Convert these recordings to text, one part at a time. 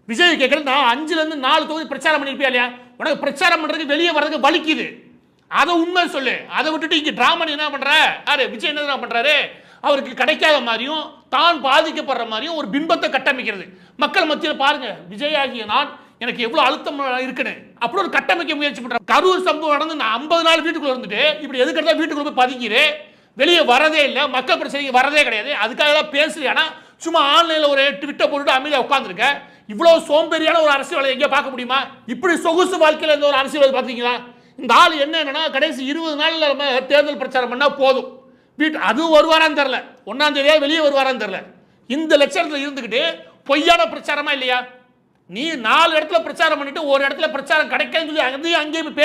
விஜய் கேட்கறது நான் 5லேருந்து 4 தொகுதி பிரச்சாரம் பண்ணிருப்பியா இல்லையா? உனக்கு பிரச்சாரம் பண்றதுக்கு வெளியே வர்றதுக்கு வலிக்குது. அதை உண்மை சொல்லு. அதை விட்டுட்டு இங்க டிராமா என்ன பண்ற? விஜய் என்ன பண்றாரு? அவருக்கு கிடைக்காத மாதிரியும் தான் பாதிக்கப்படுற மாதிரியும் ஒரு பிம்பத்தை கட்டமைக்கிறது. மக்கள் மத்தியில் பாருங்க, விஜய் ஆகிய நான் எனக்கு எவ்வளவு அழுத்தம் இருக்குன்னு அப்படி ஒரு கட்டமைக்க முயற்சி பண்றேன். கரூர் சம்பவம் நடந்து நான் 50 நாள் வீட்டுக்குள்ள இருந்துட்டு இப்படி எதுக்கெடுத்தா வீட்டுக்குள்ள போய் பதுக்கிறேன், வெளியே வரதே இல்லை, மக்கள் பிரச்சனைக்கு வரதே கிடையாது. அதுக்காக தான் பேசுறியானா சும்மா ஆன்லைன்ல ஒரு ட்விட்டர் போட்டுட்டு அமைதியா உட்காந்துருக்க. இவ்வளவு சோம்பேறியான ஒரு அரசியல் எங்க பார்க்க முடியுமா? இப்படி சொகுசு வாழ்க்கையில் இருந்த ஒரு அரசியல் பார்த்தீங்களா? இந்த ஆள் என்னன்னா கடைசி 20 நாள்ல நம்ம தேர்தல் பிரச்சாரம் பண்ணா போதும். அதுவும் வருவாரான்னு தெரியல, 1ஆம் தேதியா வெளியே வருவாரான்னு தெரியல. இந்த லட்சணத்தில் இருந்துக்கிட்டு பொய்யான பிரச்சாரமா இல்லையா? நீ 4 இடத்துல பிரச்சாரம் பண்ணிட்டு ஒரு இடத்துல பிரச்சாரம் கிடைக்காதுன்னு சொல்லி அங்கேயும் அங்கேயும்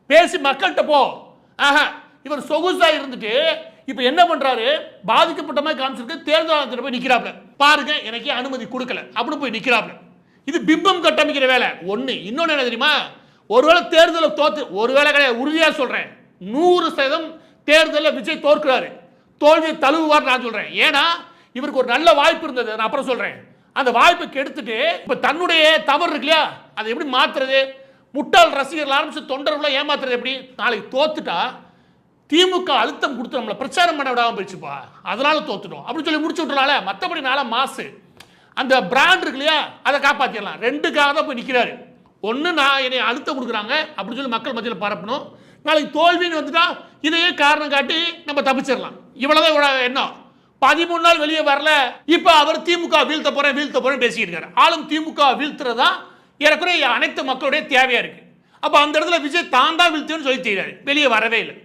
பேசி மக்கள்கிட்ட போ. இவர் சொகுசா இருந்துட்டு இப்ப என்ன பண்றாரு? பாதிக்கப்பட்ட மாதிரி காமிச்சிருக்கு, தேர்தல் ஆணையத்தில் போய் நிக்கிறாப்ல. பாருங்க, எனக்கு அனுமதி கொடுக்கல அப்படின்னு போய் நிக்கிறாப்ல. இது பிம்பம் கட்டமைக்கிற வேலை ஒண்ணு. இன்னொன்னு என்ன தெரியுமா? ஒருவேளை தேர்தலை தோத்து, ஒருவேளை கிடையாது, உறுதியா சொல்றேன், 100% தேர்தலில் விஜய் தோற்கிறாரு, தோல்வியை தழுவுவார் நான் சொல்றேன். ஏன்னா இவருக்கு ஒரு நல்ல வாய்ப்பு இருந்தது, நான் அப்புறம் சொல்றேன். அந்த வாய்ப்பை கெடுத்துட்டு இப்ப தன்னுடைய தவறு இருக்கு இல்லையா, அதை எப்படி மாத்துறது? முட்டாள் ரசிகர்கள் ஆரம்பிச்சு தொண்டர்களை ஏமாத்துறது எப்படி? நாளைக்கு தோத்துட்டா திமுக அழுத்தம் கொடுத்து நம்மளை பிரச்சாரம் பண்ண விடாம போயிடுச்சுப்பா, அதனால தோத்துட்டோம் அப்படின்னு சொல்லி முடிச்சு விட்டுறால. மற்றபடி நாள மாசு அந்த பிராண்ட் இருக்கு இல்லையா, அதை காப்பாற்றிடலாம். 2க்காக தான் போய் நிற்கிறாரு. ஒன்று, நான் என்னை அழுத்தம் கொடுக்குறாங்க அப்படின்னு சொல்லி மக்கள் மத்தியில் பரப்பணும். நாளைக்கு தோல்வின்னு வந்துட்டா இதையே காரணம் காட்டி நம்ம தப்பிச்சிடலாம். இவ்வளவுதான் என்ன. 13 நாள் வெளியே வரல, இப்ப அவர் திமுக வீழ்த்த போறேன் பேசிட்டு இருக்காரு. ஆளும் திமுக வீழ்த்துறதா ஏறக்குறைய அனைத்து மக்களுடைய தேவையா இருக்கு. அப்ப அந்த இடத்துல விஜய் தான் வீழ்த்துன்னு சொல்லி தெரியாது, வெளியே வரவே இல்லை.